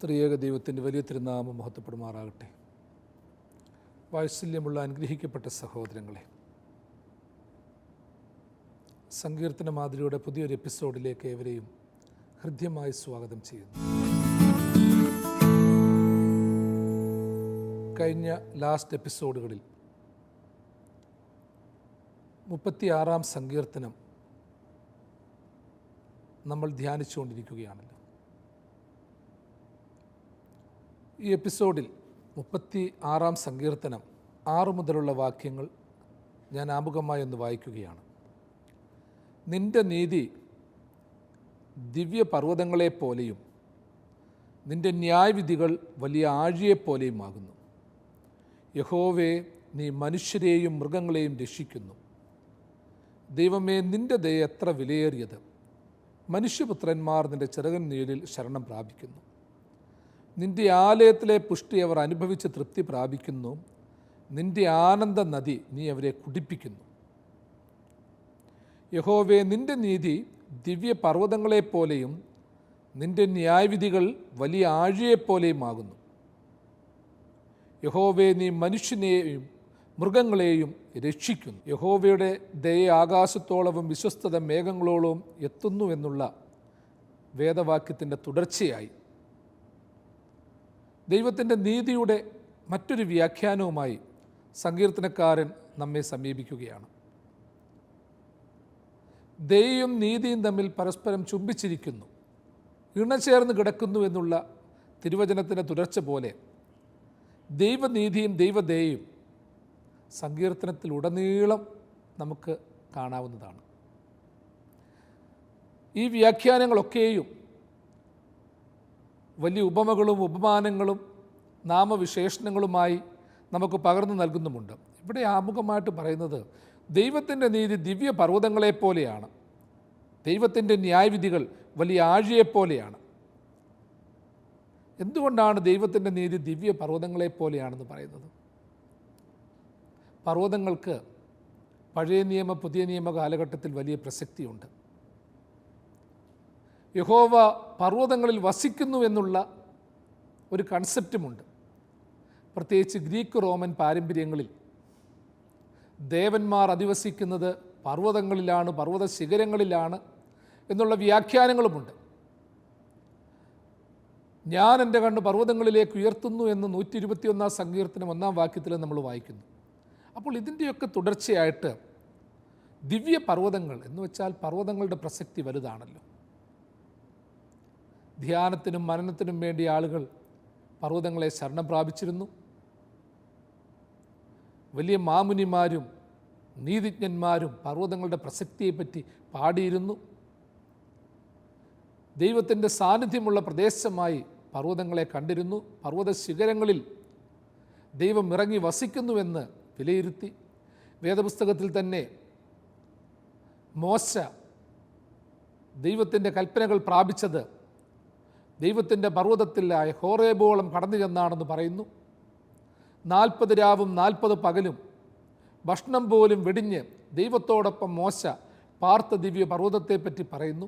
ത്രിയേക ദൈവത്തിൻ്റെ വലിയ തിരുനാമം മഹത്വപ്പെടുമാറാകട്ടെ. വാത്സല്യമുള്ള അനുഗ്രഹിക്കപ്പെട്ട സഹോദരങ്ങളെ, സങ്കീർത്തന മാതിരിയുടെ പുതിയൊരു എപ്പിസോഡിലേക്ക് ഏവരെയും ഹൃദ്യമായി സ്വാഗതം ചെയ്യുന്നു. കഴിഞ്ഞ ലാസ്റ്റ് എപ്പിസോഡുകളിൽ 36-ാം സങ്കീർത്തനം നമ്മൾ ധ്യാനിച്ചുകൊണ്ടിരിക്കുകയാണല്ലോ. ഈ എപ്പിസോഡിൽ 36-ാം സങ്കീർത്തനം 6 മുതലുള്ള വാക്യങ്ങൾ ഞാൻ ആമുഖമായി ഒന്ന് വായിക്കുകയാണ്. നിന്റെ നീതി ദിവ്യ പർവ്വതങ്ങളെപ്പോലെയും നിന്റെ ന്യായവിധികൾ വലിയ ആഴിയെപ്പോലെയുമാകുന്നു. യഹോവേ, നീ മനുഷ്യരെയും മൃഗങ്ങളെയും രക്ഷിക്കുന്നു. ദൈവമേ, നിന്റെ ദയ എത്ര വിലയേറിയത്. മനുഷ്യപുത്രന്മാർ നിന്റെ ചിറകൻ നീളിൽ ശരണം പ്രാപിക്കുന്നു. നിന്റെ ആലയത്തിലെ പുഷ്ടി അവർ അനുഭവിച്ച് തൃപ്തി പ്രാപിക്കുന്നു. നിന്റെ ആനന്ദ നദി നീ അവരെ കുടിപ്പിക്കുന്നു. യഹോവേ, നിന്റെ നീതി ദിവ്യ പർവ്വതങ്ങളെപ്പോലെയും നിന്റെ ന്യായവിധികൾ വലിയ ആഴിയെപ്പോലെയുമാകുന്നു. യഹോവേ, നീ മനുഷ്യനെയും മൃഗങ്ങളെയും രക്ഷിക്കുന്നു. യഹോവയുടെ ദയ ആകാശത്തോളവും വിശ്വസ്തത മേഘങ്ങളോളവും എത്തുന്നു എന്നുള്ള വേദവാക്യത്തിൻ്റെ തുടർച്ചയായി ദൈവത്തിൻ്റെ നീതിയുടെ മറ്റൊരു വ്യാഖ്യാനവുമായി സങ്കീർത്തനക്കാരൻ നമ്മെ സമീപിക്കുകയാണ്. ദയയും നീതിയും തമ്മിൽ പരസ്പരം ചുംബിച്ചിരിക്കുന്നു, ഇണചേർന്ന് കിടക്കുന്നു എന്നുള്ള തിരുവചനത്തിൻ്റെ തുടർച്ച പോലെ ദൈവനീതിയും ദൈവദയയും സങ്കീർത്തനത്തിലുടനീളം നമുക്ക് കാണാവുന്നതാണ്. ഈ വ്യാഖ്യാനങ്ങളൊക്കെയും വലിയ ഉപമകളും ഉപമാനങ്ങളും നാമവിശേഷണങ്ങളുമായി നമുക്ക് പകർന്നു നൽകുന്നുമുണ്ട്. ഇവിടെ ആമുഖമായിട്ട് പറയുന്നത് ദൈവത്തിൻ്റെ നീതി ദിവ്യ പർവ്വതങ്ങളെപ്പോലെയാണ്, ദൈവത്തിൻ്റെ ന്യായവിധികൾ വലിയ ആഴിയെപ്പോലെയാണ്. എന്തുകൊണ്ടാണ് ദൈവത്തിൻ്റെ നീതി ദിവ്യ പർവ്വതങ്ങളെപ്പോലെയാണെന്ന് പറയുന്നത്? പർവ്വതങ്ങൾക്ക് പഴയ നിയമ പുതിയ നിയമ കാലഘട്ടത്തിൽ വലിയ പ്രസക്തിയുണ്ട്. യഹോവ പർവ്വതങ്ങളിൽ വസിക്കുന്നു എന്നുള്ള ഒരു കൺസെപ്റ്റുമുണ്ട്. പ്രത്യേകിച്ച് ഗ്രീക്ക് റോമൻ പാരമ്പര്യങ്ങളിൽ ദേവന്മാർ അധിവസിക്കുന്നത് പർവ്വതങ്ങളിലാണ്, പർവ്വത ശിഖരങ്ങളിലാണ് എന്നുള്ള വ്യാഖ്യാനങ്ങളുമുണ്ട്. ഞാൻ എൻ്റെ കണ്ണ് പർവ്വതങ്ങളിലേക്ക് ഉയർത്തുന്നു എന്ന് 121-ാം സങ്കീർത്തനം 1-ാം വാക്യത്തിൽ നമ്മൾ വായിക്കുന്നു. അപ്പോൾ ഇതിൻ്റെയൊക്കെ തുടർച്ചയായിട്ട് ദിവ്യ പർവ്വതങ്ങൾ എന്ന് വെച്ചാൽ പർവ്വതങ്ങളുടെ പ്രസക്തി വലുതാണല്ലോ. ധ്യാനത്തിനും മനനത്തിനും വേണ്ടി ആളുകൾ പർവ്വതങ്ങളെ ശരണം പ്രാപിച്ചിരുന്നു. വലിയ മാമുനിമാരും നീതിജ്ഞന്മാരും പർവ്വതങ്ങളുടെ പ്രസക്തിയെപ്പറ്റി പാടിയിരുന്നു. ദൈവത്തിൻ്റെ സാന്നിധ്യമുള്ള പ്രദേശമായി പർവ്വതങ്ങളെ കണ്ടിരുന്നു. പർവ്വത ശിഖരങ്ങളിൽ ദൈവം ഇറങ്ങി വസിക്കുന്നുവെന്ന് വിലയിരുത്തി. വേദപുസ്തകത്തിൽ തന്നെ മോശ ദൈവത്തിൻ്റെ കൽപ്പനകൾ പ്രാപിച്ചത് ദൈവത്തിൻ്റെ പർവ്വതത്തിലായ ഹോറേബോളം കടന്നു ചെന്നാണെന്ന് പറയുന്നു. 40 രാവും 40 പകലും ഭക്ഷണം പോലും വെടിഞ്ഞ് ദൈവത്തോടൊപ്പം മോശ പാർത്ത ദിവ്യ പർവ്വതത്തെപ്പറ്റി പറയുന്നു.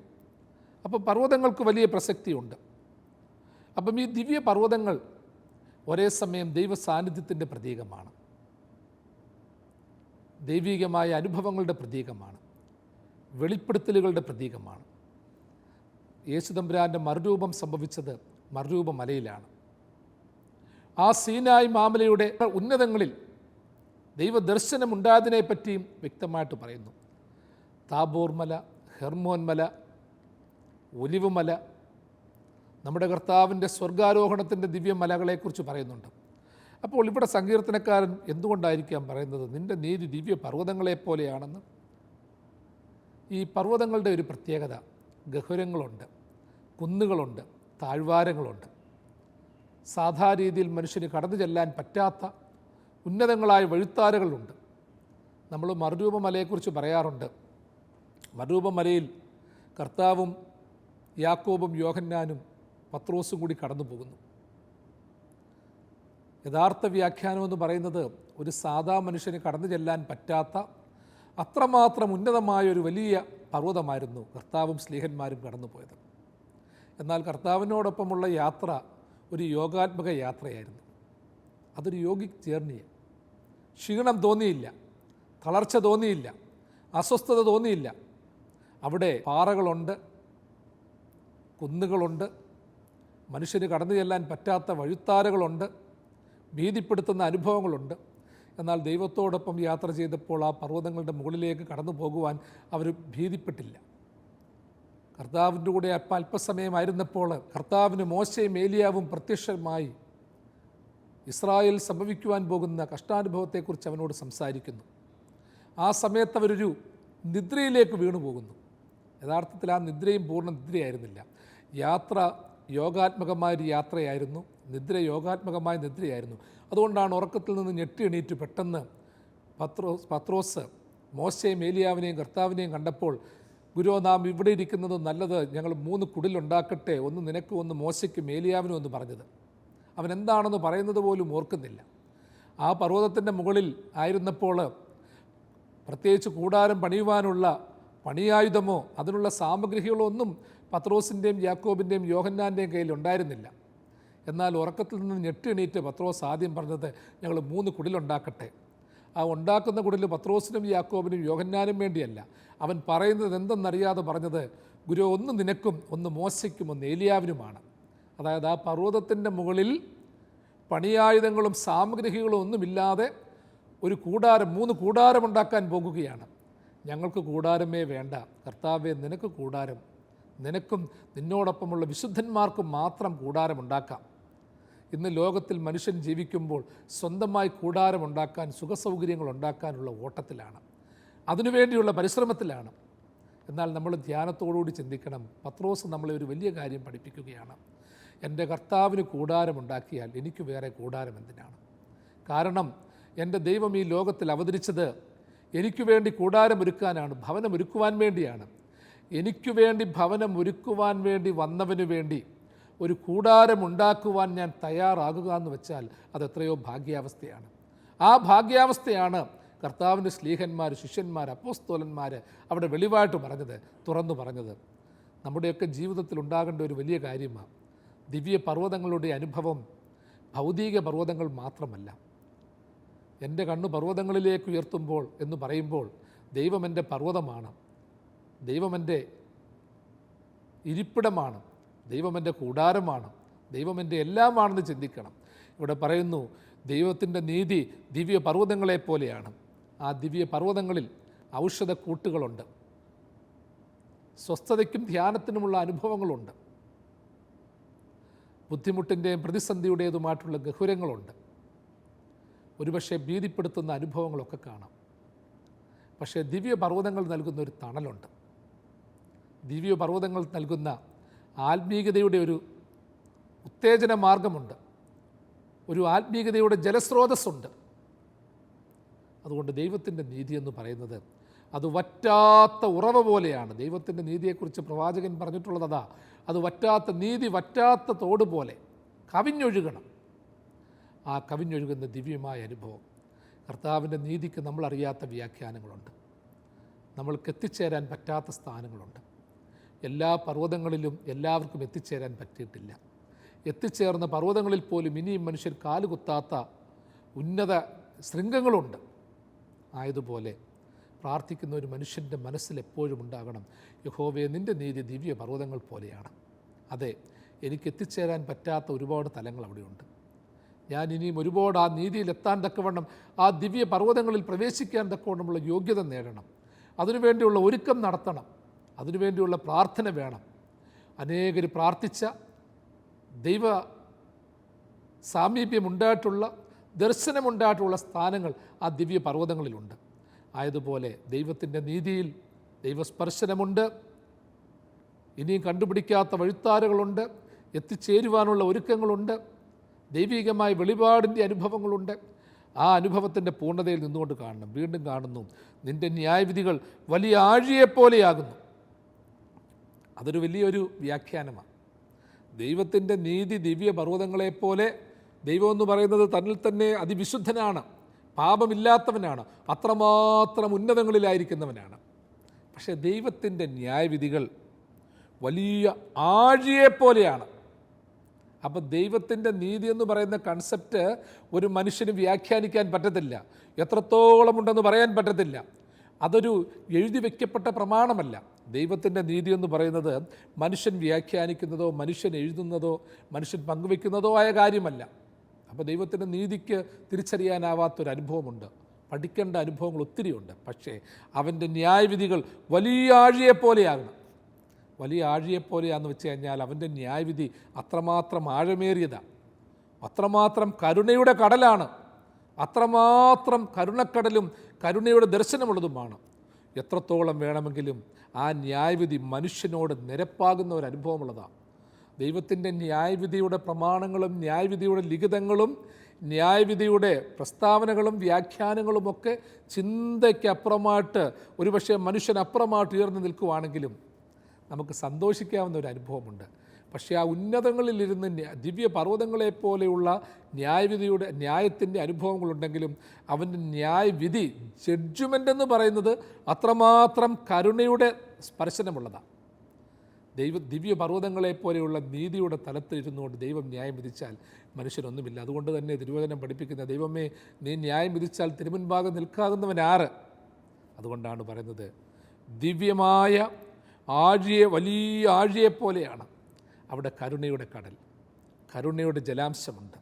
അപ്പോൾ പർവ്വതങ്ങൾക്ക് വലിയ പ്രസക്തിയുണ്ട്. അപ്പം ഈ ദിവ്യ പർവ്വതങ്ങൾ ഒരേ സമയം ദൈവ സാന്നിധ്യത്തിൻ്റെ പ്രതീകമാണ്, ദൈവികമായ അനുഭവങ്ങളുടെ പ്രതീകമാണ്, വെളിപ്പെടുത്തലുകളുടെ പ്രതീകമാണ്. യേശുതമ്പുരാൻ്റെ മറുരൂപം സംഭവിച്ചത് മറുരൂപ മലയിലാണ്. ആ സീനായ് മാമലയുടെ ഉന്നതങ്ങളിൽ ദൈവദർശനമുണ്ടായതിനെപ്പറ്റിയും വ്യക്തമായിട്ട് പറയുന്നു. താബോർ മല, ഹെർമോൻ മല, ഒലിവ് മല, നമ്മുടെ കർത്താവിൻ്റെ സ്വർഗാരോഹണത്തിൻ്റെ ദിവ്യമലകളെക്കുറിച്ച് പറയുന്നുണ്ട്. അപ്പോൾ ഇവിടെ സങ്കീർത്തനക്കാരൻ എന്തുകൊണ്ടായിരിക്കാം പറയുന്നത് നിൻ്റെ നീതി ദിവ്യ പർവ്വതങ്ങളെപ്പോലെയാണെന്ന്? ഈ പർവ്വതങ്ങളുടെ ഒരു പ്രത്യേകത, ഗഹുരങ്ങളുണ്ട്, കുന്നുകളുണ്ട്, താഴ്വാരങ്ങളുണ്ട്. സാധാരണ രീതിയിൽ മനുഷ്യന് കടന്നു ചെല്ലാൻ പറ്റാത്ത ഉന്നതങ്ങളായ വഴുത്താരകളുണ്ട്. നമ്മൾ മറുരൂപമലയെക്കുറിച്ച് പറയാറുണ്ട്. മറുരൂപമലയിൽ കർത്താവും യാക്കോബും യോഹന്നാനും പത്രോസും കൂടി കടന്നു പോകുന്നു. യഥാർത്ഥ വ്യാഖ്യാനം എന്ന് പറയുന്നത് ഒരു സാധാ മനുഷ്യന് കടന്നു ചെല്ലാൻ പറ്റാത്ത അത്രമാത്രം ഉന്നതമായൊരു വലിയ പർവ്വതമായിരുന്നു കർത്താവും സ്ലീഹന്മാരും കടന്നുപോയത്. എന്നാൽ കർത്താവിനോടൊപ്പമുള്ള യാത്ര ഒരു യോഗാത്മക യാത്രയായിരുന്നു. അതൊരു യോഗിക് ജേർണിയാണ്. ക്ഷീണം തോന്നിയില്ല, തളർച്ച തോന്നിയില്ല, അസ്വസ്ഥത തോന്നിയില്ല. അവിടെ പാറകളുണ്ട്, കുന്നുകളുണ്ട്, മനുഷ്യന് കടന്നു ചെല്ലാൻ പറ്റാത്ത വഴിത്താരകളുണ്ട്, ഭീതിപ്പെടുത്തുന്ന അനുഭവങ്ങളുണ്ട്. എന്നാൽ ദൈവത്തോടൊപ്പം യാത്ര ചെയ്തപ്പോൾ ആ പർവ്വതങ്ങളുടെ മുകളിലേക്ക് കടന്നു പോകുവാൻ അവർ ഭീതിപ്പെട്ടില്ല. കർത്താവിൻ്റെ കൂടെ അല്പസമയമായിരുന്നപ്പോൾ കർത്താവിന് മോശയും ഏലിയാവും പ്രത്യക്ഷമായി ഇസ്രായേൽ സംഭവിക്കുവാൻ പോകുന്ന കഷ്ടാനുഭവത്തെക്കുറിച്ച് അവനോട് സംസാരിക്കുന്നു. ആ സമയത്ത് അവരൊരു നിദ്രയിലേക്ക് വീണു പോകുന്നു. യഥാർത്ഥത്തിൽ ആ നിദ്രയും പൂർണ്ണ നിദ്രയായിരുന്നില്ല. യാത്ര യോഗാത്മകമായൊരു യാത്രയായിരുന്നു, നിദ്ര യോഗാത്മകമായ നിദ്രയായിരുന്നു. അതുകൊണ്ടാണ് ഉറക്കത്തിൽ നിന്ന് ഞെട്ടി എണീറ്റ് പെട്ടെന്ന് പത്രോസ് മോശയും ഏലിയാവിനെയും കർത്താവിനെയും കണ്ടപ്പോൾ, ഗുരു, നാം ഇവിടെ ഇരിക്കുന്നത് നല്ലത്, ഞങ്ങൾ 3 കുടിലുണ്ടാക്കട്ടെ, ഒന്ന് നിനക്കും ഒന്ന് മോശയ്ക്കും ഏലിയാവിനും എന്ന് പറഞ്ഞത്. അവൻ എന്താണെന്ന് പറയുന്നത് പോലും ഓർക്കുന്നില്ല. ആ പർവ്വതത്തിൻ്റെ മുകളിൽ ആയിരുന്നപ്പോൾ പ്രത്യേകിച്ച് കൂടാരം പണിയുവാനുള്ള പണിയായുധമോ അതിനുള്ള സാമഗ്രികളോ ഒന്നും പത്രോസിൻ്റെയും യാക്കോബിൻ്റെയും യോഹന്നാൻ്റെയും കയ്യിൽ ഉണ്ടായിരുന്നില്ല. എന്നാൽ ഉറക്കത്തിൽ നിന്ന് ഞെട്ടിണീറ്റ് പത്രോസ് ആദ്യം പറഞ്ഞത്, ഞങ്ങൾ 3 കുടിലുണ്ടാക്കട്ടെ. ആ ഉണ്ടാക്കുന്ന കുടിൽ പത്രോസിനും യാക്കോബിനും യോഹന്നാനും വേണ്ടിയല്ല. അവൻ പറയുന്നത് എന്തെന്നറിയാതെ പറഞ്ഞത്, ഗുരു, ഒന്ന് നിനക്കും ഒന്ന് മോശയ്ക്കും ഒന്ന് ഏലിയാവിനുമാണ്. അതായത് ആ പർവ്വതത്തിൻ്റെ മുകളിൽ പണിയായുധങ്ങളും സാമഗ്രികളും ഒന്നുമില്ലാതെ ഒരു കൂടാരം, 3 കൂടാരമുണ്ടാക്കാൻ പോകുകയാണ്. ഞങ്ങൾക്ക് കൂടാരമേ വേണ്ട കർത്താവേ, നിനക്ക് കൂടാരം, നിനക്കും നിന്നോടൊപ്പമുള്ള വിശുദ്ധന്മാർക്കും മാത്രം കൂടാരമുണ്ടാക്കാം. ഇന്ന് ലോകത്തിൽ മനുഷ്യൻ ജീവിക്കുമ്പോൾ സ്വന്തമായി കൂടാരമുണ്ടാക്കാൻ, സുഖസൗകര്യങ്ങൾ ഉണ്ടാക്കാനുള്ള ഓട്ടത്തിലാണ്, അതിനുവേണ്ടിയുള്ള പരിശ്രമത്തിലാണ്. എന്നാൽ നമ്മൾ ധ്യാനത്തോടുകൂടി ചിന്തിക്കണം. പത്രോസ് നമ്മളെ ഒരു വലിയ കാര്യം പഠിപ്പിക്കുകയാണ്. എൻ്റെ കർത്താവിന് കൂടാരമുണ്ടാക്കിയാൽ എനിക്ക് വേറെ കൂടാരം എന്തിനാണ്? കാരണം എൻ്റെ ദൈവം ഈ ലോകത്തിൽ അവതരിച്ചത് എനിക്ക് വേണ്ടി കൂടാരമൊരുക്കാനാണ്, ഭവനമൊരുക്കുവാൻ വേണ്ടിയാണ്. എനിക്ക് വേണ്ടി ഭവനമൊരുക്കുവാൻ വേണ്ടി വന്നവന് വേണ്ടി ഒരു കൂടാരമുണ്ടാക്കുവാൻ ഞാൻ തയ്യാറാകുക എന്ന് വെച്ചാൽ അതെത്രയോ ഭാഗ്യാവസ്ഥയാണ്. ആ ഭാഗ്യാവസ്ഥയാണ് കർത്താവിൻ്റെ സ്ലീഹന്മാർ, ശിഷ്യന്മാർ, അപ്പോസ്തോലന്മാർ അവിടെ വെളിവായിട്ട് പറഞ്ഞത്, തുറന്നു പറഞ്ഞത്. നമ്മുടെയൊക്കെ ജീവിതത്തിൽ ഉണ്ടാകേണ്ട ഒരു വലിയ കാര്യമാണ്. ദിവ്യ പർവ്വതങ്ങളുടെ അനുഭവം ഭൗതിക പർവ്വതങ്ങൾ മാത്രമല്ല. എൻ്റെ കണ്ണ് പർവ്വതങ്ങളിലേക്ക് ഉയർത്തുമ്പോൾ എന്ന് പറയുമ്പോൾ ദൈവം എൻ്റെ പർവ്വതമാണ്, ദൈവം എൻ്റെ ഇരിപ്പിടമാണ്, ദൈവം എൻ്റെ കൂടാരമാണ്, ദൈവം എൻ്റെ എല്ലാമാണെന്ന് ചിന്തിക്കണം. ഇവിടെ പറയുന്നു, ദൈവത്തിൻ്റെ നീതി ദിവ്യ പർവ്വതങ്ങളെപ്പോലെയാണ്. ആ ദിവ്യ പർവ്വതങ്ങളിൽ ഔഷധക്കൂട്ടുകളുണ്ട്, സ്വസ്ഥതയ്ക്കും ധ്യാനത്തിനുമുള്ള അനുഭവങ്ങളുണ്ട്, ബുദ്ധിമുട്ടിൻ്റെയും പ്രതിസന്ധിയുടേതുമായിട്ടുള്ള ഗഹുരങ്ങളുണ്ട്, ഒരുപക്ഷെ ഭീതിപ്പെടുത്തുന്ന അനുഭവങ്ങളൊക്കെ കാണാം. പക്ഷേ ദിവ്യ പർവ്വതങ്ങൾ നൽകുന്ന ഒരു തണലുണ്ട്, ദിവ്യ പർവ്വതങ്ങൾ നൽകുന്ന ആത്മീയതയുടെ ഒരു ഉത്തേജന മാർഗമുണ്ട്, ഒരു ആത്മീയതയുടെ ജലസ്രോതസ്സുണ്ട്. അതുകൊണ്ട് ദൈവത്തിൻ്റെ നീതി എന്ന് പറയുന്നത് അത് വറ്റാത്ത ഉറവ പോലെയാണ്. ദൈവത്തിൻ്റെ നീതിയെക്കുറിച്ച് പ്രവാചകൻ പറഞ്ഞിട്ടുള്ളത് അതാ, അത് വറ്റാത്ത നീതി, വറ്റാത്ത തോട് പോലെ കവിഞ്ഞൊഴുകണം. ആ കവിഞ്ഞൊഴുകുന്ന ദിവ്യമായ അനുഭവം. കർത്താവിൻ്റെ നീതിക്ക് നമ്മളറിയാത്ത വ്യാഖ്യാനങ്ങളുണ്ട്, നമ്മൾക്ക് എത്തിച്ചേരാൻ പറ്റാത്ത സ്ഥാനങ്ങളുണ്ട്. എല്ലാ പർവ്വതങ്ങളിലും എല്ലാവർക്കും എത്തിച്ചേരാൻ പറ്റിയിട്ടില്ല. എത്തിച്ചേർന്ന പർവ്വതങ്ങളിൽ പോലും ഇനിയും മനുഷ്യർ കാലുകുത്താത്ത ഉന്നത ശൃംഗങ്ങളുണ്ട്. ആയതുപോലെ പ്രാർത്ഥിക്കുന്ന ഒരു മനുഷ്യൻ്റെ മനസ്സിൽ എപ്പോഴും ഉണ്ടാകണം, യഹോവേ, നിൻ്റെ നീതി ദിവ്യ പർവ്വതങ്ങൾ പോലെയാണ്. അതെ, എനിക്ക് എത്തിച്ചേരാൻ പറ്റാത്ത ഒരുപാട് തലങ്ങൾ അവിടെയുണ്ട്. ഞാൻ ഇനിയും ഒരുപാട് ആ നീതിയിലെത്താൻ തക്കവണ്ണം, ആ ദിവ്യ പർവ്വതങ്ങളിൽ പ്രവേശിക്കാൻ തക്കവണ്ണമുള്ള യോഗ്യത നേടണം. അതിനുവേണ്ടിയുള്ള ഒരുക്കം നടത്തണം, അതിനുവേണ്ടിയുള്ള പ്രാർത്ഥന വേണം. അനേകർ പ്രാർത്ഥിച്ച ദൈവ സാമീപ്യമുണ്ടായിട്ടുള്ള, ദർശനമുണ്ടായിട്ടുള്ള സ്ഥാനങ്ങൾ ആ ദിവ്യ പർവ്വതങ്ങളിലുണ്ട്. ആയതുപോലെ ദൈവത്തിൻ്റെ നീതിയിൽ ദൈവസ്പർശനമുണ്ട്, ഇനിയും കണ്ടുപിടിക്കാത്ത വഴിത്താരകളുണ്ട്, എത്തിച്ചേരുവാനുള്ള ഒരുക്കങ്ങളുണ്ട്, ദൈവികമായ വെളിപാടിൻ്റെ അനുഭവങ്ങളുണ്ട്. ആ അനുഭവത്തിൻ്റെ പൂർണ്ണതയിൽ നിന്നുകൊണ്ട് കാണണം. വീണ്ടും കാണുന്നു, നിൻ്റെ ന്യായവിധികൾ വലിയ ആഴിയെപ്പോലെയാകുന്നു. അതൊരു വലിയൊരു വ്യാഖ്യാനമാണ്. ദൈവത്തിൻ്റെ നീതി ദിവ്യ പർവ്വതങ്ങളെപ്പോലെ, ദൈവം എന്ന് പറയുന്നത് തന്നിൽ തന്നെ അതിവിശുദ്ധനാണ്, പാപമില്ലാത്തവനാണ്, അത്രമാത്രം ഉന്നതങ്ങളിലായിരിക്കുന്നവനാണ്. പക്ഷേ ദൈവത്തിൻ്റെ ന്യായവിധികൾ വലിയ ആഴിയെപ്പോലെയാണ്. അപ്പോൾ ദൈവത്തിൻ്റെ നീതി എന്ന് പറയുന്ന കൺസെപ്റ്റ് ഒരു മനുഷ്യന് വ്യാഖ്യാനിക്കാൻ പറ്റത്തില്ല, എത്രത്തോളം ഉണ്ടെന്ന് പറയാൻ പറ്റത്തില്ല. അതൊരു എഴുതി വയ്ക്കപ്പെട്ട പ്രമാണമല്ല. ദൈവത്തിൻ്റെ നീതി എന്ന് പറയുന്നത് മനുഷ്യൻ വ്യാഖ്യാനിക്കുന്നതോ മനുഷ്യൻ എഴുതുന്നതോ മനുഷ്യൻ പങ്കുവെക്കുന്നതോ ആയ കാര്യമല്ല. അപ്പോൾ ദൈവത്തിൻ്റെ നീതിക്ക് തിരിച്ചറിയാനാവാത്തൊരനുഭവമുണ്ട്, പഠിക്കേണ്ട അനുഭവങ്ങൾ ഒത്തിരിയുണ്ട്. പക്ഷേ അവൻ്റെ ന്യായവിധികൾ വലിയ ആഴിയെപ്പോലെയാകണം. വലിയ ആഴിയെപ്പോലെയാണെന്ന് വെച്ച് കഴിഞ്ഞാൽ അവൻ്റെ ന്യായവിധി അത്രമാത്രം ആഴമേറിയതാണ്, അത്രമാത്രം കരുണയുടെ കടലാണ്, അത്രമാത്രം കരുണക്കടലും കരുണയുടെ ദർശനമുള്ളതുമാണ്. എത്രത്തോളം വേണമെങ്കിലും ആ ന്യായവിധി മനുഷ്യനോട് നിരപ്പാകുന്ന ഒരു അനുഭവമുള്ളതാണ്. ദൈവത്തിൻ്റെ ന്യായവിധിയുടെ പ്രമാണങ്ങളും ന്യായവിധിയുടെ ലിഖിതങ്ങളും ന്യായവിധിയുടെ പ്രസ്താവനകളും വ്യാഖ്യാനങ്ങളുമൊക്കെ ചിന്തയ്ക്കപ്പുറമായിട്ട് ഒരുപക്ഷെ മനുഷ്യനപ്പുറമായിട്ട് ഉയർന്നു നിൽക്കുവാണെങ്കിലും നമുക്ക് സന്തോഷിക്കാവുന്ന ഒരു അനുഭവമുണ്ട്. പക്ഷേ ആ ഉന്നതങ്ങളിലിരുന്ന് ദിവ്യ പർവ്വതങ്ങളെപ്പോലെയുള്ള ന്യായത്തിൻ്റെ അനുഭവങ്ങളുണ്ടെങ്കിലും അവൻ്റെ ന്യായവിധി ജഡ്ജ്മെൻ്റ് എന്ന് പറയുന്നത് അത്രമാത്രം കരുണയുടെ സ്പർശനമുള്ളതാണ്. ദിവ്യ പർവ്വതങ്ങളെപ്പോലെയുള്ള നീതിയുടെ തലത്തിലിരുന്നുകൊണ്ട് ദൈവം ന്യായം വിധിച്ചാൽ മനുഷ്യനൊന്നുമില്ല. അതുകൊണ്ട് തന്നെ തിരുവചനം പഠിപ്പിക്കുന്ന ദൈവമേ നീ ന്യായം വിധിച്ചാൽ തിരുമുൻപാകെ നിൽക്കാകുന്നവൻ ആര്? അതുകൊണ്ടാണ് പറയുന്നത് ദിവ്യമായ വലിയ ആഴിയെപ്പോലെയാണ് അവിടെ കരുണയുടെ കടൽ, കരുണയുടെ ജലാംശമുണ്ട്.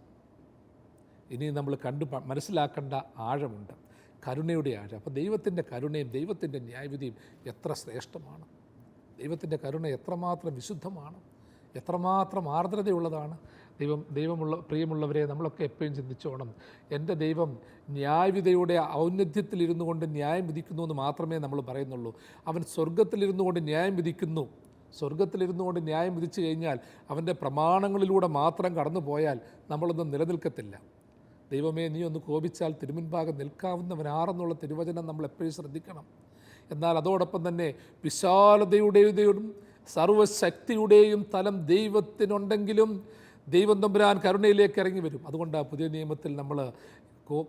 ഇനി നമ്മൾ മനസ്സിലാക്കേണ്ട ആഴമുണ്ട്, കരുണയുടെ ആഴം. അപ്പോൾ ദൈവത്തിൻ്റെ കരുണയും ദൈവത്തിൻ്റെ ന്യായവിധിയും എത്ര ശ്രേഷ്ഠമാണ്, ദൈവത്തിൻ്റെ കരുണ എത്രമാത്രം വിശുദ്ധമാണ്, എത്രമാത്രം ആർദ്രതയുള്ളതാണ്. പ്രിയമുള്ളവരെ, നമ്മളൊക്കെ എപ്പോഴും ചിന്തിച്ചോണം, എൻ്റെ ദൈവം ന്യായവിധിയുടെ ഔന്നത്യത്തിലിരുന്നു കൊണ്ട് ന്യായം വിധിക്കുന്നു എന്ന് മാത്രമേ നമ്മൾ പറയുന്നുള്ളൂ. അവൻ സ്വർഗത്തിലിരുന്നു കൊണ്ട് ന്യായം വിധിക്കുന്നു. സ്വർഗത്തിലിരുന്നു കൊണ്ട് ന്യായം വിധിച്ചു കഴിഞ്ഞാൽ അവൻ്റെ പ്രമാണങ്ങളിലൂടെ മാത്രം കടന്നു പോയാൽ നമ്മളൊന്നും നിലനിൽക്കത്തില്ല. ദൈവമേ നീ ഒന്ന് കോപിച്ചാൽ തിരുമുൻപാകെ നിൽക്കാവുന്നവനാരെന്നുള്ള തിരുവചനം നമ്മൾ എപ്പോഴും ശ്രദ്ധിക്കണം. എന്നാൽ അതോടൊപ്പം തന്നെ വിശാലതയുടെയും സർവശക്തിയുടെയും തലം ദൈവത്തിനുണ്ടെങ്കിലും ദൈവം തമ്പുരാൻ കരുണയിലേക്ക് ഇറങ്ങി വരും. അതുകൊണ്ടാണ് പുതിയ നിയമത്തിൽ നമ്മൾ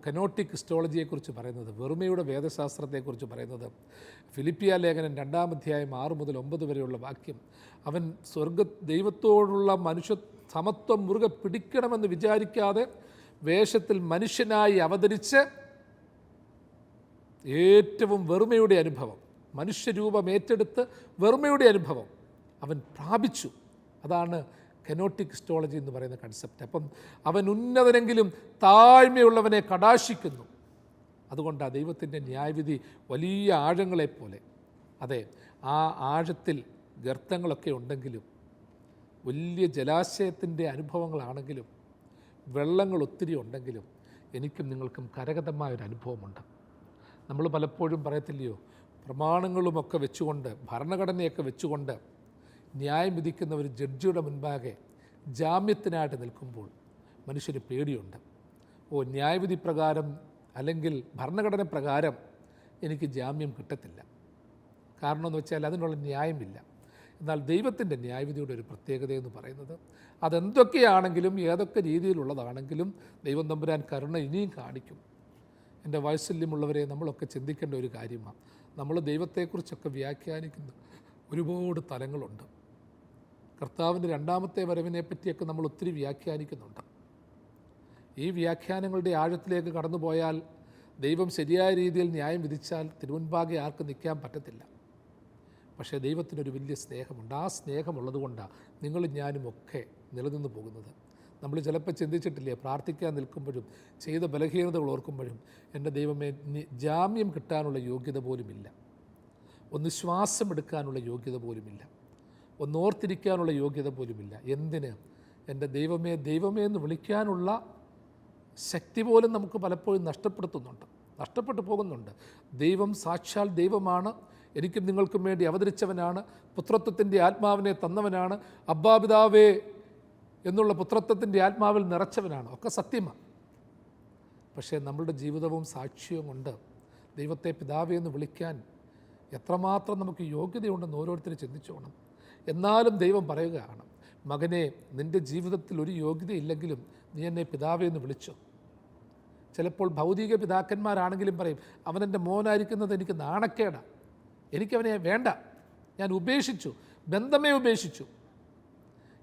കനോട്ടിക് ക്രിസ്റ്റോളജിയെക്കുറിച്ച് പറയുന്നത്, വെറുമയുടെ വേദശാസ്ത്രത്തെക്കുറിച്ച് പറയുന്നത്. ഫിലിപ്പിയ ലേഖനം 2-ാം അധ്യായം 6 മുതൽ 9 വരെയുള്ള വാക്യം, അവൻ ദൈവത്തോടുള്ള മനുഷ്യ സമത്വം മുറുകെ പിടിക്കണമെന്ന് വിചാരിക്കാതെ വേഷത്തിൽ മനുഷ്യനായി അവതരിച്ച് ഏറ്റവും വെറുമയുടെ അനുഭവം, മനുഷ്യരൂപം ഏറ്റെടുത്ത് വെറുമയുടെ അനുഭവം അവൻ പ്രാപിച്ചു. അതാണ് കനോട്ടിക് ക്രിസ്റ്റോളജി എന്ന് പറയുന്ന കൺസെപ്റ്റ്. അപ്പം അവൻ ഉന്നതനെങ്കിലും താഴ്മയുള്ളവനെ കടാക്ഷിക്കുന്നു. അതുകൊണ്ടാണ് ദൈവത്തിൻ്റെ ന്യായവിധി വലിയ ആഴങ്ങളെപ്പോലെ. അതെ, ആ ആഴത്തിൽ ഗർത്തങ്ങളൊക്കെ ഉണ്ടെങ്കിലും, വലിയ ജലാശയത്തിൻ്റെ അനുഭവങ്ങളാണെങ്കിലും, വെള്ളങ്ങൾ ഒത്തിരി ഉണ്ടെങ്കിലും എനിക്കും നിങ്ങൾക്കും കരഗതമായൊരു അനുഭവമുണ്ട്. നമ്മൾ പലപ്പോഴും പറയത്തില്ലയോ, പ്രമാണങ്ങളുമൊക്കെ വെച്ചുകൊണ്ട്, ഭരണഘടനയൊക്കെ വെച്ചുകൊണ്ട് ന്യായം വിധിക്കുന്ന ഒരു ജഡ്ജിയുടെ മുൻപാകെ ജാമ്യത്തിനായിട്ട് നിൽക്കുമ്പോൾ മനുഷ്യന് പേടിയുണ്ട്. ന്യായവിധി പ്രകാരം അല്ലെങ്കിൽ ഭരണഘടന പ്രകാരം എനിക്ക് ജാമ്യം കിട്ടത്തില്ല. കാരണം എന്ന് വെച്ചാൽ അതിനുള്ള ന്യായമില്ല. എന്നാൽ ദൈവത്തിൻ്റെ ന്യായവിധിയുടെ ഒരു പ്രത്യേകതയെന്ന് പറയുന്നത്, അതെന്തൊക്കെയാണെങ്കിലും ഏതൊക്കെ രീതിയിലുള്ളതാണെങ്കിലും ദൈവം തമ്പുരാൻ കരുണ ഇനിയും കാണിക്കും. എൻ്റെ വാത്സല്യമുള്ളവരെ, നമ്മളൊക്കെ ചിന്തിക്കേണ്ട ഒരു കാര്യമാണ്, നമ്മൾ ദൈവത്തെക്കുറിച്ചൊക്കെ വ്യാഖ്യാനിക്കുന്ന ഒരുപാട് തലങ്ങളുണ്ട്. കർത്താവിൻ്റെ 2ാമത്തെ വരവിനെ പറ്റിയൊക്കെ നമ്മൾ ഒത്തിരി വ്യാഖ്യാനിക്കുന്നുണ്ട്. ഈ വ്യാഖ്യാനങ്ങളുടെ ആഴത്തിലേക്ക് കടന്നു പോയാൽ ദൈവം ശരിയായ രീതിയിൽ ന്യായം വിധിച്ചാൽ തിരുമുൻപാകെ ആർക്കും നിൽക്കാൻ പറ്റത്തില്ല. പക്ഷേ ദൈവത്തിനൊരു വലിയ സ്നേഹമുണ്ട്. ആ സ്നേഹമുള്ളതുകൊണ്ടാണ് നിങ്ങളും ഞാനും ഒക്കെ നിലനിന്ന് പോകുന്നത്. നമ്മൾ ചിലപ്പോൾ ചിന്തിച്ചിട്ടില്ലേ, പ്രാർത്ഥിക്കാൻ നിൽക്കുമ്പോഴും ചെയ്ത ബലഹീനതകൾ ഓർക്കുമ്പോഴും എൻ്റെ ദൈവമേ ജാമ്യം കിട്ടാനുള്ള യോഗ്യത പോലുമില്ല, ഒന്ന് ശ്വാസമെടുക്കാനുള്ള യോഗ്യത പോലുമില്ല, ഒന്ന് ഓർത്തിരിക്കാനുള്ള യോഗ്യത പോലുമില്ല. എന്തിന്? എൻ്റെ ദൈവമേ ദൈവമേ എന്ന് വിളിക്കാനുള്ള ശക്തി പോലും നമുക്ക് പലപ്പോഴും നഷ്ടപ്പെട്ടു പോകുന്നുണ്ട്. ദൈവം സാക്ഷാൽ ദൈവമാണ്, എനിക്കും നിങ്ങൾക്കും വേണ്ടി അവതരിച്ചവനാണ്, പുത്രത്വത്തിൻ്റെ ആത്മാവിനെ തന്നവനാണ്, അബ്ബാപിതാവേ എന്നുള്ള പുത്രത്വത്തിൻ്റെ ആത്മാവിൽ നിറച്ചവനാണ്, ഒക്കെ സത്യമാണ്. പക്ഷേ നമ്മളുടെ ജീവിതവും സാക്ഷ്യവും കൊണ്ട് ദൈവത്തെ പിതാവേ എന്ന് വിളിക്കാൻ എത്രമാത്രം നമുക്ക് യോഗ്യതയുണ്ടെന്ന് ഓരോരുത്തരും ചിന്തിച്ചോണം. എന്നാലും ദൈവം പറയുകയാണ്, മകനെ നിൻ്റെ ജീവിതത്തിൽ ഒരു യോഗ്യതയില്ലെങ്കിലും നീ എന്നെ പിതാവേ എന്ന് വിളിച്ചു. ചിലപ്പോൾ ഭൗതിക പിതാക്കന്മാരാണെങ്കിലും പറയും, അവനെൻ്റെ മോനായിരിക്കുന്നത് എനിക്ക് നാണക്കേടാണ്, എനിക്കവനെ വേണ്ട, ഞാൻ ഉപേക്ഷിച്ചു, ബന്ധമേ ഉപേക്ഷിച്ചു.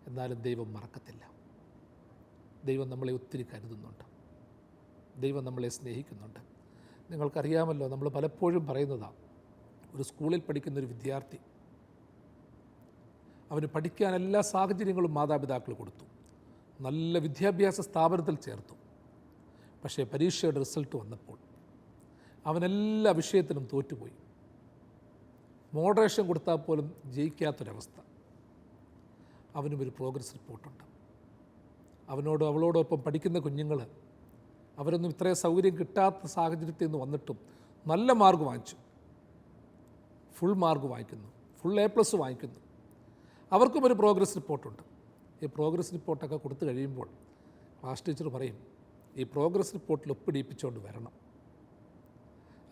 എന്നാലും ദൈവം മറക്കത്തില്ല. ദൈവം നമ്മളെ ഒത്തിരി കരുതുന്നുണ്ട്. ദൈവം നമ്മളെ സ്നേഹിക്കുന്നുണ്ട്. നിങ്ങൾക്കറിയാമല്ലോ, നമ്മൾ പലപ്പോഴും പറയുന്നതാണ്, ഒരു സ്കൂളിൽ പഠിക്കുന്നൊരു വിദ്യാർത്ഥി, അവന് പഠിക്കാൻ എല്ലാ സാഹചര്യങ്ങളും മാതാപിതാക്കൾ കൊടുത്തു, നല്ല വിദ്യാഭ്യാസ സ്ഥാപനത്തിൽ ചേർത്തു. പക്ഷേ പരീക്ഷയുടെ റിസൾട്ട് വന്നപ്പോൾ അവനെല്ലാ വിഷയത്തിനും തോറ്റുപോയി. മോഡറേഷൻ കൊടുത്താൽ പോലും ജയിക്കാത്തൊരവസ്ഥ. അവനും ഒരു പ്രോഗ്രസ് റിപ്പോർട്ടുണ്ട്. അവളോടൊപ്പം പഠിക്കുന്ന കുഞ്ഞുങ്ങൾ, അവരൊന്നും ഇത്രയും സൗകര്യം കിട്ടാത്ത സാഹചര്യത്തിൽ നിന്ന് വന്നിട്ടും നല്ല മാർക്ക് വാങ്ങിച്ചു, ഫുൾ മാർക്ക് വാങ്ങിക്കുന്നു, ഫുൾ A+ വാങ്ങിക്കുന്നു. അവർക്കും ഒരു പ്രോഗ്രസ് റിപ്പോർട്ടുണ്ട്. ഈ പ്രോഗ്രസ് റിപ്പോർട്ടൊക്കെ കൊടുത്തു കഴിയുമ്പോൾ ക്ലാസ് ടീച്ചർ പറയും, ഈ പ്രോഗ്രസ് റിപ്പോർട്ടിൽ ഒപ്പിടിപ്പിച്ചുകൊണ്ട് വരണം.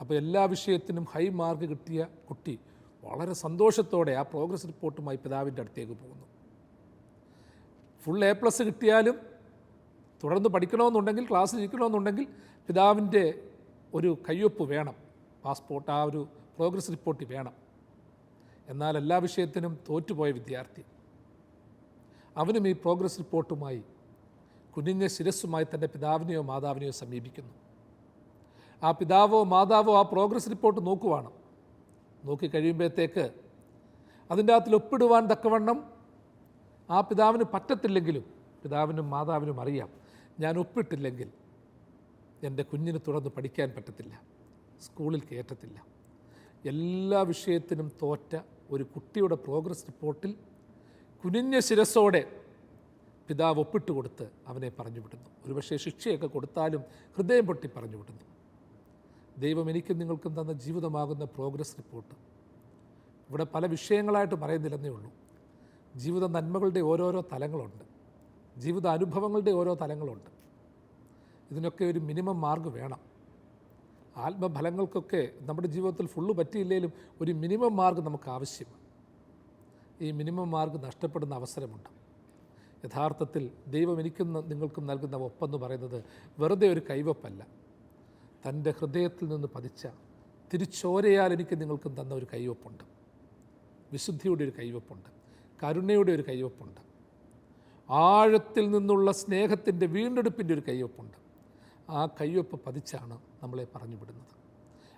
അപ്പോൾ എല്ലാ വിഷയത്തിനും ഹൈ മാർക്ക് കിട്ടിയ കുട്ടി വളരെ സന്തോഷത്തോടെ ആ പ്രോഗ്രസ് റിപ്പോർട്ടുമായി പിതാവിൻ്റെ അടുത്തേക്ക് പോകുന്നു. ഫുൾ A+ കിട്ടിയാലും തുടർന്ന് പഠിക്കണമെന്നുണ്ടെങ്കിൽ, ക്ലാസ്സിൽ ഇരിക്കണമെന്നുണ്ടെങ്കിൽ പിതാവിൻ്റെ ഒരു കയ്യൊപ്പ് വേണം, പാസ്പോർട്ട്, ആ ഒരു പ്രോഗ്രസ് റിപ്പോർട്ട് വേണം. എന്നാൽ എല്ലാ വിഷയത്തിനും തോറ്റുപോയ വിദ്യാർത്ഥി, അവനും ഈ പ്രോഗ്രസ് റിപ്പോർട്ടുമായി കുനിഞ്ഞ ശിരസ്സുമായി തൻ്റെ പിതാവിനെയോ മാതാവിനെയോ സമീപിക്കുന്നു. ആ പിതാവോ മാതാവോ ആ പ്രോഗ്രസ് റിപ്പോർട്ട് നോക്കുവാണ്. നോക്കിക്കഴിയുമ്പോഴത്തേക്ക് അതിൻ്റെ അകത്തിൽ ഒപ്പിടുവാൻ തക്കവണ്ണം ആ പിതാവിന് പറ്റത്തില്ലെങ്കിലും പിതാവിനും മാതാവിനും അറിയാം, ഞാൻ ഒപ്പിട്ടില്ലെങ്കിൽ എൻ്റെ കുഞ്ഞിന് തുടർന്ന് പഠിക്കാൻ പറ്റത്തില്ല, സ്കൂളിൽ കയറ്റത്തില്ല. എല്ലാ വിഷയത്തിനും തോറ്റ ഒരു കുട്ടിയുടെ പ്രോഗ്രസ് റിപ്പോർട്ടിൽ കുനിഞ്ഞ ശിരസ്സോടെ പിതാവ് ഒപ്പിട്ട് കൊടുത്ത് അവനെ പറഞ്ഞു വിടുന്നു. ഒരുപക്ഷെ ശിക്ഷയൊക്കെ കൊടുത്താലും ഹൃദയം പൊട്ടി പറഞ്ഞു വിടുന്നു. ദൈവം എനിക്കും നിങ്ങൾക്കും തന്ന ജീവിതമാകുന്ന പ്രോഗ്രസ് റിപ്പോർട്ട് ഇവിടെ പല വിഷയങ്ങളായിട്ട് പറയുന്നില്ലെന്നേ ഉള്ളൂ. ജീവിത നന്മകളുടെ ഓരോരോ തലങ്ങളുണ്ട്, ജീവിത അനുഭവങ്ങളുടെ ഓരോ തലങ്ങളുണ്ട്. ഇതിനൊക്കെ ഒരു മിനിമം മാർക്ക് വേണം. ആത്മഫലങ്ങൾക്കൊക്കെ നമ്മുടെ ജീവിതത്തിൽ ഫുള്ള് പറ്റിയില്ലെങ്കിലും ഒരു മിനിമം മാർക്ക് നമുക്ക് ആവശ്യമാണ്. ഈ മിനിമം മാർക്ക് നഷ്ടപ്പെടുന്ന അവസരമുണ്ട്. യഥാർത്ഥത്തിൽ ദൈവം എനിക്കും നിങ്ങൾക്കും നൽകുന്ന ഒപ്പെന്ന് പറയുന്നത് വെറുതെ ഒരു കൈവപ്പല്ല, തൻ്റെ ഹൃദയത്തിൽ നിന്ന് പതിച്ച തിരിച്ചോരയാൽ എനിക്ക് നിങ്ങൾക്കും തന്ന ഒരു കൈവപ്പുണ്ട്. വിശുദ്ധിയുടെ ഒരു കൈവപ്പുണ്ട്, കരുണയുടെ ഒരു കൈവപ്പുണ്ട്, ആഴത്തിൽ നിന്നുള്ള സ്നേഹത്തിൻ്റെ വീണ്ടെടുപ്പിൻ്റെ ഒരു കൈവപ്പുണ്ട്. ആ കൈവപ്പ് പതിച്ചാണ് നമ്മളെ പറഞ്ഞു വിടുന്നത്.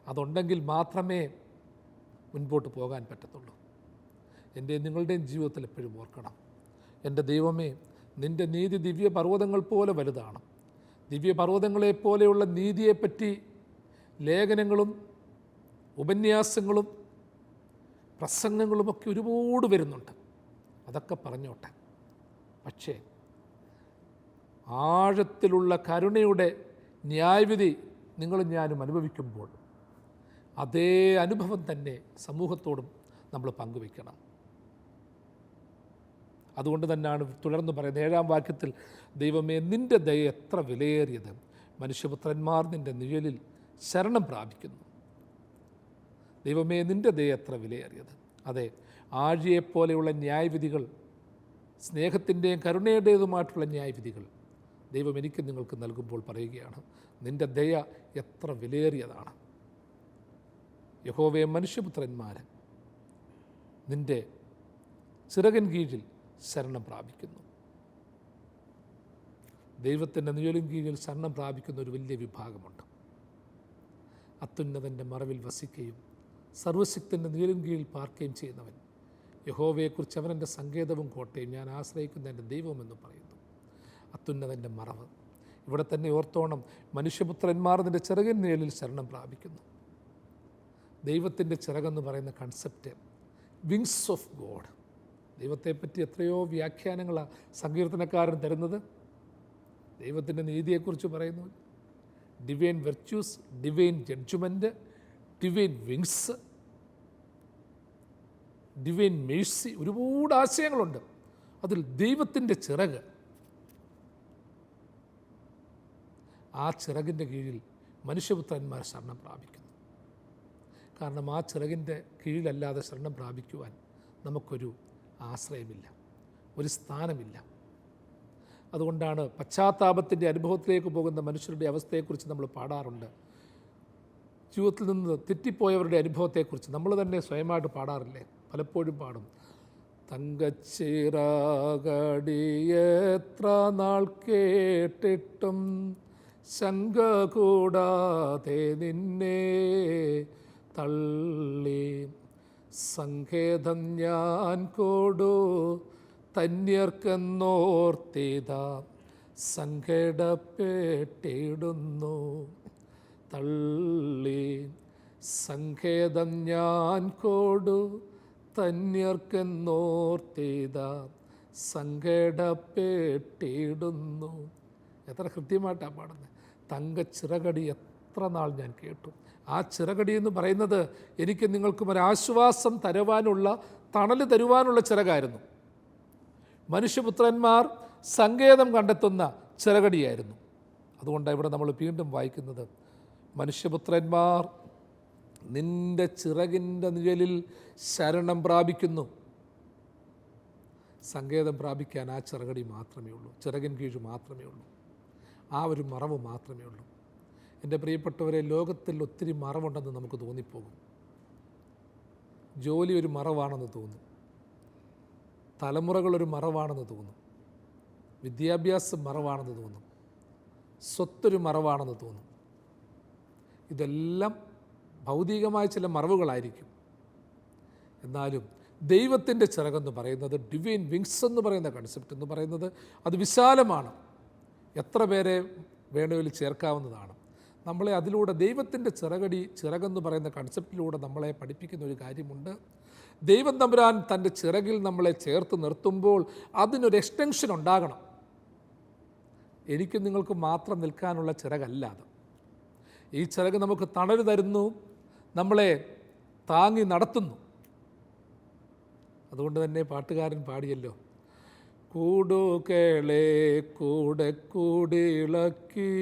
അതുണ്ടെങ്കിൽ മാത്രമേ മുൻപോട്ട് പോകാൻ പറ്റത്തുള്ളൂ. എൻ്റെ നിങ്ങളുടെയും ജീവിതത്തിൽ എപ്പോഴും ഓർക്കണം, എൻ്റെ ദൈവമേ, നിൻ്റെ നീതി ദിവ്യപർവ്വതങ്ങൾ പോലെ വലുതാണ്. ദിവ്യപർവ്വതങ്ങളെപ്പോലെയുള്ള നീതിയെപ്പറ്റി ലേഖനങ്ങളും ഉപന്യാസങ്ങളും പ്രസംഗങ്ങളുമൊക്കെ ഒരുപാട് വരുന്നുണ്ട്. അതൊക്കെ പറഞ്ഞോട്ടെ. പക്ഷേ ആഴത്തിലുള്ള കരുണയുടെ ന്യായവിധി നിങ്ങളും ഞാനും അനുഭവിക്കുമ്പോൾ അതേ അനുഭവം തന്നെ സമൂഹത്തോടും നമ്മൾ പങ്കുവയ്ക്കണം. അതുകൊണ്ട് തന്നെയാണ് തുടർന്ന് പറയുന്നത് 7-ാം വാക്യത്തിൽ, ദൈവമേ നിൻ്റെ ദയ എത്ര വിലയേറിയത്, മനുഷ്യപുത്രന്മാർ നിൻ്റെ നിഴലിൽ ശരണം പ്രാപിക്കുന്നു. ദൈവമേ നിൻ്റെ ദയ എത്ര വിലയേറിയത്. അതെ, ആഴിയെപ്പോലെയുള്ള ന്യായവിധികൾ, സ്നേഹത്തിൻ്റെയും കരുണയുടേതുമായിട്ടുള്ള ന്യായവിധികൾ ദൈവം എനിക്ക് നിങ്ങൾക്ക് നൽകുമ്പോൾ പറയുകയാണ്, നിൻ്റെ ദയ എത്ര വിലയേറിയതാണ്. യഹോവേ, മനുഷ്യപുത്രന്മാർ നിൻ്റെ ചിറകിൻ കീഴിൽ ശരണം പ്രാപിക്കുന്നു. ദൈവത്തിൻ്റെ നിഴലിൻ കീഴിൽ ശരണം പ്രാപിക്കുന്ന ഒരു വലിയ വിഭാഗമുണ്ട്. അത്യുന്നതൻ്റെ മറവിൽ വസിക്കുകയും സർവശക്തൻ്റെ നിഴലിൻ കീഴിൽ പാർക്കുകയും ചെയ്യുന്നവൻ, യഹോവയെക്കുറിച്ച് അവനെൻ്റെ സങ്കേതവും കോട്ടയും ഞാൻ ആശ്രയിക്കുന്ന എൻ്റെ ദൈവമെന്ന് പറയുന്നു. അത്യുന്നതൻ്റെ മറവ് ഇവിടെ തന്നെ ഓർത്തോണം. മനുഷ്യപുത്രന്മാർ നിൻ്റെ ചിറകിൻ നിഴലിൽ ശരണം പ്രാപിക്കുന്നു. ദൈവത്തിൻ്റെ ചിറകെന്ന് പറയുന്ന കൺസെപ്റ്റ്, വിങ്സ് ഓഫ് ഗോഡ്. ദൈവത്തെപ്പറ്റി എത്രയോ വ്യാഖ്യാനങ്ങളാണ് സങ്കീർത്തനക്കാരൻ തരുന്നത്. ദൈവത്തിൻ്റെ നീതിയെക്കുറിച്ച് പറയുന്നു, divine virtues, divine judgement, divine wings, divine mercy, ഒരുപാട് ആശയങ്ങളുണ്ട്. അതിൽ ദൈവത്തിൻ്റെ ചിറക്, ആ ചിറകിൻ്റെ കീഴിൽ മനുഷ്യപുത്രന്മാർ ശരണം പ്രാപിക്കുന്നു. കാരണം ആ ചിറകിൻ്റെ കീഴിലല്ലാതെ ശരണം പ്രാപിക്കുവാൻ നമുക്കൊരു ആശ്രയമില്ല, ഒരു സ്ഥാനമില്ല. അതുകൊണ്ടാണ് പശ്ചാത്താപത്തിൻ്റെ അനുഭവത്തിലേക്ക് പോകുന്ന മനുഷ്യരുടെ അവസ്ഥയെക്കുറിച്ച് നമ്മൾ പാടാറുണ്ട്. ജീവിതത്തിൽ നിന്ന് തെറ്റിപ്പോയവരുടെ അനുഭവത്തെക്കുറിച്ച് നമ്മൾ തന്നെ സ്വയമായിട്ട് പാടാറില്ലേ? പലപ്പോഴും പാടും. തങ്കച്ചിറകടി എത്ര നാൾ കേട്ടിട്ടും ശങ്ക കൂടാതെ നിന്നെ തള്ളി. സങ്കേതം ഞാൻ കൊടു തന്യർക്കെന്നോർത്തിത സങ്കടപ്പെട്ടിടുന്നു തള്ളി. സങ്കേതം ഞാൻ കൊടു തന്യർക്കെന്നോർത്തിത സങ്കടപ്പെട്ടിടുന്നു. എത്ര കൃത്യമായിട്ടാണ് പാടുന്നത്. തങ്കച്ചിറകടി എത്ര നാൾ ഞാൻ കേട്ടു. ആ ചിറകടി എന്ന് പറയുന്നത് എനിക്ക് നിങ്ങൾക്കും ഒരാശ്വാസം തരുവാനുള്ള, തണൽ തരുവാനുള്ള ചിറകായിരുന്നു. മനുഷ്യപുത്രന്മാർ സങ്കേതം കണ്ടെത്തുന്ന ചിറകടിയായിരുന്നു. അതുകൊണ്ടാണ് ഇവിടെ നമ്മൾ വീണ്ടും വായിക്കുന്നത്, മനുഷ്യപുത്രന്മാർ നിന്റെ ചിറകിൻ്റെ നിഴലിൽ ശരണം പ്രാപിക്കുന്നു. സങ്കേതം പ്രാപിക്കാൻ ആ ചിറകടി മാത്രമേ ഉള്ളൂ, ചിറകിൻ കീഴ് മാത്രമേ ഉള്ളൂ, ആ ഒരു മറവ് മാത്രമേ ഉള്ളൂ. എൻ്റെ പ്രിയപ്പെട്ടവരെ, ലോകത്തിൽ ഒത്തിരി മറവുണ്ടെന്ന് നമുക്ക് തോന്നിപ്പോകും. ജോലി ഒരു മറവാണെന്ന് തോന്നും, തലമുറകളൊരു മറവാണെന്ന് തോന്നും, വിദ്യാഭ്യാസം മറവാണെന്ന് തോന്നും, സ്വത്തൊരു മറവാണെന്ന് തോന്നും. ഇതെല്ലാം ഭൗതികമായ ചില മറവുകളായിരിക്കും. എന്നാലും ദൈവത്തിൻ്റെ ചിറകെന്ന് പറയുന്നത്, ഡിവൈൻ വിങ്സ് എന്ന് പറയുന്ന കൺസെപ്റ്റ് എന്ന് പറയുന്നത് അത് വിശാലമാണ്. എത്ര പേരെ വേണമെങ്കിലും ചേർക്കാവുന്നതാണ്. നമ്മളെ അതിലൂടെ ദൈവത്തിൻ്റെ ചിറകെന്ന് പറയുന്ന കൺസെപ്റ്റിലൂടെ നമ്മളെ പഠിപ്പിക്കുന്ന ഒരു കാര്യമുണ്ട്. ദൈവം തമ്പുരാൻ തൻ്റെ ചിറകിൽ നമ്മളെ ചേർത്ത് നിർത്തുമ്പോൾ അതിനൊരു എക്സ്റ്റൻഷൻ ഉണ്ടാകണം. എനിക്ക് നിങ്ങൾക്ക് മാത്രം നിൽക്കാനുള്ള ചിറകല്ല അത്. ഈ ചിറക് നമുക്ക് തണൽ തരുന്നു, നമ്മളെ താങ്ങി നടത്തുന്നു. അതുകൊണ്ട് തന്നെ പാട്ടുകാരൻ പാടിയല്ലോ, കൂടുകളെ കൂടെ കൂടിളക്കി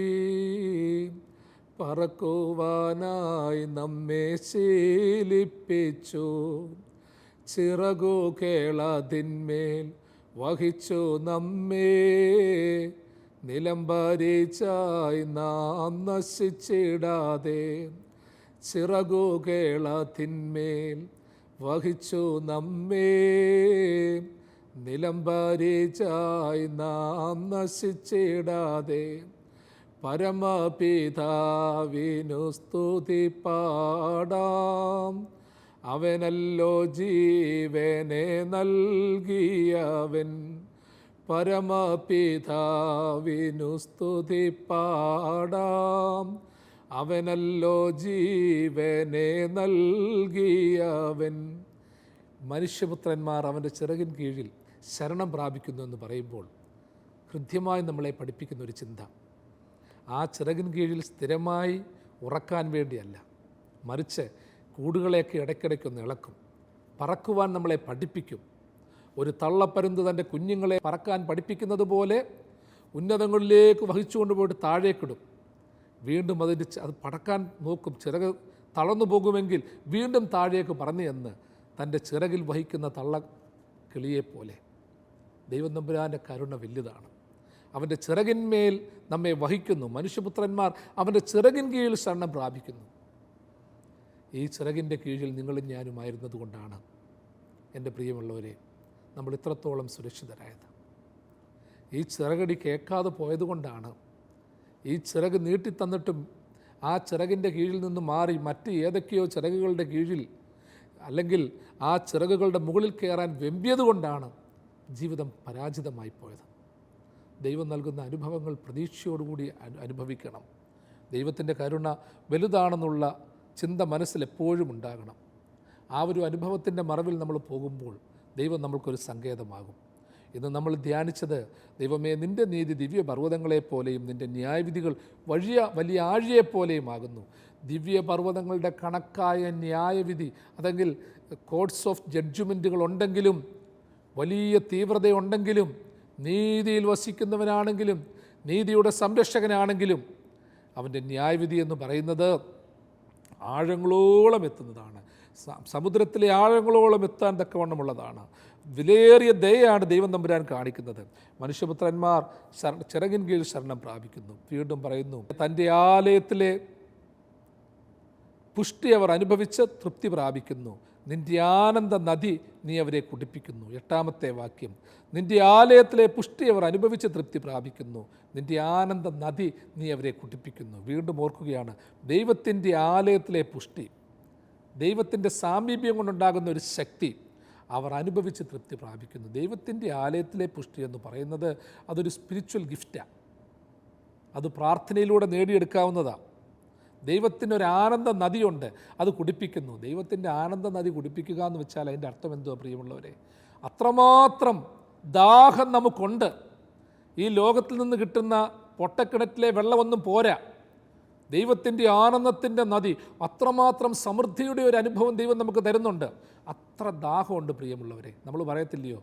പറക്കുവാനായി നമ്മെ ശീലിപ്പിച്ചു, ചിറകുകളതിന്മേൽ വഹിച്ചു നമ്മെ, നിലംബരിച്ചായി നാം നശിച്ചിടാതെ, ചിറകുകളതിന്മേൽ വഹിച്ചു നമ്മെ, നിലംബരിച്ചായി നാം നശിച്ചിടാതെ, പരമപിതാവിനു സ്തുതി പാടാം, അവനല്ലോ ജീവനെ നൽകിയവൻ, പരമപിതാവിനു സ്തുതി പാടാം, അവനല്ലോ ജീവനെ നൽകിയവൻ. മനുഷ്യപുത്രന്മാർ അവൻ്റെ ചിറകിൻ കീഴിൽ ശരണം പ്രാപിക്കുന്നു എന്ന് പറയുമ്പോൾ ഹൃദ്യമായി നമ്മളെ പഠിപ്പിക്കുന്ന ഒരു ചിന്ത, ആ ചിറകിൻ കീഴിൽ സ്ഥിരമായി ഉറക്കാൻ വേണ്ടിയല്ല, മറിച്ച് കൂടുകളെയൊക്കെ ഇടയ്ക്കിടയ്ക്കൊന്ന് ഇളക്കും, പറക്കുവാൻ നമ്മളെ പഠിപ്പിക്കും. ഒരു തള്ളപ്പരുന്ത് തൻ്റെ കുഞ്ഞുങ്ങളെ പറക്കാൻ പഠിപ്പിക്കുന്നത് പോലെ ഉന്നതങ്ങളിലേക്ക് വഹിച്ചു കൊണ്ടുപോയിട്ട് താഴേക്കിടും. വീണ്ടും അത് പടക്കാൻ നോക്കും, ചിറക് തളർന്നു പോകുമെങ്കിൽ വീണ്ടും താഴേക്ക് പറഞ്ഞു എന്ന് തൻ്റെ ചിറകിൽ വഹിക്കുന്ന തള്ളക്കിളിയെപ്പോലെ ദൈവം തമ്പുരാൻ്റെ കരുണ വലുതാണ്. അവൻ്റെ ചിറകിന്മേൽ നമ്മെ വഹിക്കുന്നു. മനുഷ്യപുത്രന്മാർ അവൻ്റെ ചിറകിൻ കീഴിൽ ശരണം പ്രാപിക്കുന്നു. ഈ ചിറകിൻ്റെ കീഴിൽ നിങ്ങളും ഞാനുമായിരുന്നത് കൊണ്ടാണ് എൻ്റെ പ്രിയമുള്ളവരെ നമ്മൾ ഇത്രത്തോളം സുരക്ഷിതരായത്. ഈ ചിറകടി കേൾക്കാതെ പോയതുകൊണ്ടാണ്, ഈ ചിറക് നീട്ടിത്തന്നിട്ടും ആ ചിറകിൻ്റെ കീഴിൽ നിന്ന് മാറി മറ്റ് ഏതൊക്കെയോ ചിറകുകളുടെ കീഴിൽ അല്ലെങ്കിൽ ആ ചിറകുകളുടെ മുകളിൽ കയറാൻ വെമ്പിയത് കൊണ്ടാണ് ജീവിതം പരാജിതമായി പോയത്. ദൈവം നൽകുന്ന അനുഭവങ്ങൾ പ്രതീക്ഷയോടുകൂടി അനുഭവിക്കണം. ദൈവത്തിൻ്റെ കരുണ വലുതാണെന്നുള്ള ചിന്ത മനസ്സിൽ എപ്പോഴും ഉണ്ടാകണം. ആ ഒരു അനുഭവത്തിൻ്റെ മറവിൽ നമ്മൾ പോകുമ്പോൾ ദൈവം നമ്മൾക്കൊരു സങ്കേതമാകും. ഇന്ന് നമ്മൾ ധ്യാനിച്ചത്, ദൈവമേ നിൻ്റെ നീതി ദിവ്യപർവ്വതങ്ങളെപ്പോലെയും നിൻ്റെ ന്യായവിധികൾ വലിയ ആഴിയെപ്പോലെയുമാകുന്നു. ദിവ്യപർവ്വതങ്ങളുടെ കണക്കായ ന്യായവിധി, അതെങ്കിൽ കോഡ്സ് ഓഫ് ജഡ്ജ്മെൻറ്റുകൾ ഉണ്ടെങ്കിലും, വലിയ തീവ്രതയുണ്ടെങ്കിലും, നീതിയിൽ വസിക്കുന്നവനാണെങ്കിലും, നീതിയുടെ സംരക്ഷകനാണെങ്കിലും, അവൻ്റെ ന്യായവിധി എന്ന് പറയുന്നത് ആഴങ്ങളോളം എത്തുന്നതാണ്. സമുദ്രത്തിലെ ആഴങ്ങളോളം എത്താൻ തക്കവണ്ണമുള്ളതാണ്. വിലയേറിയ ദയയാണ് ദൈവം തമ്പുരാൻ കാണിക്കുന്നത്. മനുഷ്യപുത്രന്മാർ ചിറകിൻ കീഴിൽ ശരണം പ്രാപിക്കുന്നു. വീണ്ടും പറയുന്നു, തൻ്റെ ആലയത്തിലെ പുഷ്ടി അവർ അനുഭവിച്ച് തൃപ്തി പ്രാപിക്കുന്നു. നിൻ്റെ ആനന്ദ നദി നീ അവരെ കുടിപ്പിക്കുന്നു. 8-ാമത്തെ വാക്യം, നിൻ്റെ ആലയത്തിലെ പുഷ്ടി അവർ അനുഭവിച്ച് തൃപ്തി പ്രാപിക്കുന്നു. നിൻ്റെ ആനന്ദ നദി നീ അവരെ കുടിപ്പിക്കുന്നു. വീണ്ടും ഓർക്കുകയാണ്, ദൈവത്തിൻ്റെ ആലയത്തിലെ പുഷ്ടി, ദൈവത്തിൻ്റെ സാമീപ്യം കൊണ്ടുണ്ടാകുന്ന ഒരു ശക്തി അവർ അനുഭവിച്ച് തൃപ്തി പ്രാപിക്കുന്നു. ദൈവത്തിൻ്റെ ആലയത്തിലെ പുഷ്ടി എന്ന് പറയുന്നത് അതൊരു സ്പിരിച്വൽ ഗിഫ്റ്റാണ്. അത് പ്രാർത്ഥനയിലൂടെ നേടിയെടുക്കാവുന്നതാണ്. ദൈവത്തിനൊരു ആനന്ദ നദിയുണ്ട്, അത് കുടിപ്പിക്കുന്നു. ദൈവത്തിൻ്റെ ആനന്ദ നദി കുടിപ്പിക്കുക എന്ന് വെച്ചാൽ അതിൻ്റെ അർത്ഥം എന്തുവാ പ്രിയമുള്ളവരെ? അത്രമാത്രം ദാഹം നമുക്കുണ്ട്. ഈ ലോകത്തിൽ നിന്ന് കിട്ടുന്ന പൊട്ടക്കിണറ്റിലെ വെള്ളമൊന്നും പോരാ. ദൈവത്തിൻ്റെ ആനന്ദത്തിൻ്റെ നദി, അത്രമാത്രം സമൃദ്ധിയുടെ ഒരു അനുഭവം ദൈവം നമുക്ക് തരുന്നുണ്ട്. അത്ര ദാഹമുണ്ട് പ്രിയമുള്ളവരെ. നമ്മൾ പറയത്തില്ലയോ,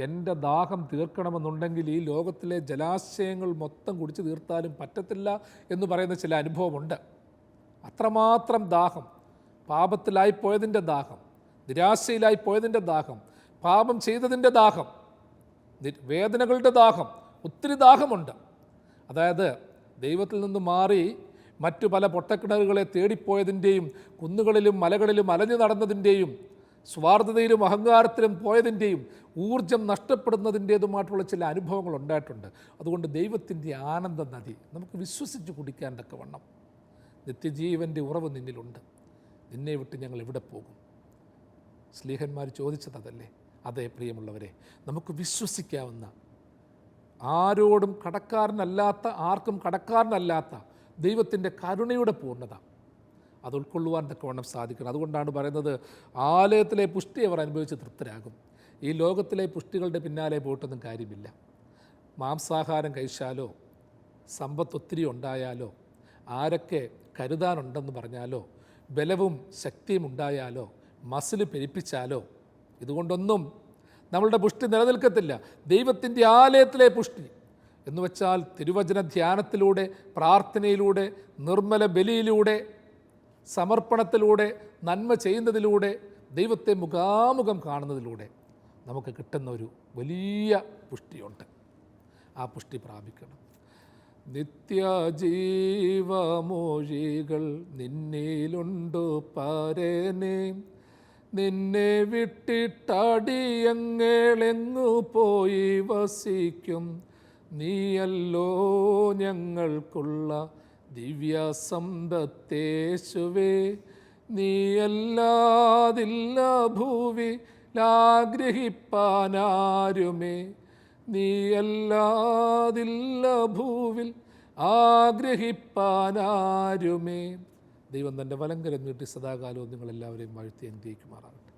എൻ്റെ ദാഹം തീർക്കണമെന്നുണ്ടെങ്കിൽ ഈ ലോകത്തിലെ ജലാശയങ്ങൾ മൊത്തം കുടിച്ച് തീർത്താലും പറ്റത്തില്ല എന്ന് പറയുന്ന ചില അനുഭവമുണ്ട്. അത്രമാത്രം ദാഹം, പാപത്തിലായിപ്പോയതിൻ്റെ ദാഹം, നിരാശയിലായിപ്പോയതിൻ്റെ ദാഹം, പാപം ചെയ്തതിൻ്റെ ദാഹം, വേദനകളുടെ ദാഹം, ഒത്തിരി ദാഹമുണ്ട്. അതായത് ദൈവത്തിൽ നിന്ന് മാറി മറ്റു പല പൊട്ടക്കിണറുകളെ തേടിപ്പോയതിൻ്റെയും കുന്നുകളിലും മലകളിലും അലഞ്ഞു നടന്നതിൻ്റെയും സ്വാർത്ഥതയിലും അഹങ്കാരത്തിലും പോയതിൻ്റെയും ഊർജം നഷ്ടപ്പെടുന്നതിൻ്റേതുമായിട്ടുള്ള ചില അനുഭവങ്ങൾ ഉണ്ടായിട്ടുണ്ട്. അതുകൊണ്ട് ദൈവത്തിൻ്റെ ആനന്ദ നദി നമുക്ക് വിശ്വസിച്ച് കുടിക്കാൻ തക്കവണ്ണം നിത്യജീവൻ്റെ ഉറവ് നിന്നിലുണ്ട്. നിന്നെ വിട്ട് ഞങ്ങൾ എവിടെ പോകും? സ്ലീഹന്മാർ ചോദിച്ചതല്ലേ? അതേ പ്രിയമുള്ളവരെ, നമുക്ക് വിശ്വസിക്കാവുന്ന, ആരോടും കടക്കാരനല്ലാത്ത, ആർക്കും കടക്കാരനല്ലാത്ത ദൈവത്തിൻ്റെ കരുണയുടെ പൂർണ്ണത അത് ഉൾക്കൊള്ളുവാൻ തക്കവണ്ണം സാധിക്കണം. അതുകൊണ്ടാണ് പറയുന്നത്, ആലയത്തിലെ പുഷ്ടി അവർ അനുഭവിച്ച് തൃപ്തരാകും. ഈ ലോകത്തിലെ പുഷ്ടികളുടെ പിന്നാലെ പോയിട്ടൊന്നും കാര്യമില്ല. മാംസാഹാരം കഴിച്ചാലോ, സമ്പത്ത് ഒത്തിരി ഉണ്ടായാലോ, ആരൊക്കെ കരുതാനുണ്ടെന്ന് പറഞ്ഞാലോ, ബലവും ശക്തിയും ഉണ്ടായാലോ, മസിൽ പെരുപ്പിച്ചാലോ, ഇതുകൊണ്ടൊന്നും നമ്മളുടെ പുഷ്ടി നിലനിൽക്കത്തില്ല. ദൈവത്തിൻ്റെ ആലയത്തിലെ പുഷ്ടി എന്ന് വെച്ചാൽ തിരുവചന ധ്യാനത്തിലൂടെ, പ്രാർത്ഥനയിലൂടെ, നിർമ്മല ബലിയിലൂടെ, സമർപ്പണത്തിലൂടെ, നന്മ ചെയ്യുന്നതിലൂടെ, ദൈവത്തെ മുഖാമുഖം കാണുന്നതിലൂടെ നമുക്ക് കിട്ടുന്ന ഒരു വലിയ പുഷ്ടിയുണ്ട്. ആ പുഷ്ടി പ്രാപിക്കണം. നിത്യജീവമൊഴികൾ നിന്നിലുണ്ടു പരനേ, നിന്നെ വിട്ടിട്ടടിയങ്ങളെങ്ങു പോയി വസിക്കും. നീയല്ലോ ഞങ്ങൾക്കുള്ള ദിവ്യ സമ്പത്തേശുവേ, നീയല്ലാതില്ല ഭൂവിലാഗ്രഹിപ്പാനാരുമേ, നീയല്ലാതില്ല ഭൂവിൽ ആഗ്രഹിപ്പാനാരുമേ. ദൈവം തൻ്റെ വലങ്കരം നീട്ടി സദാകാലവും നിങ്ങളെല്ലാവരെയും വാഴ്ത്തി അനുഗ്രഹിക്കുമാറാകട്ടെ.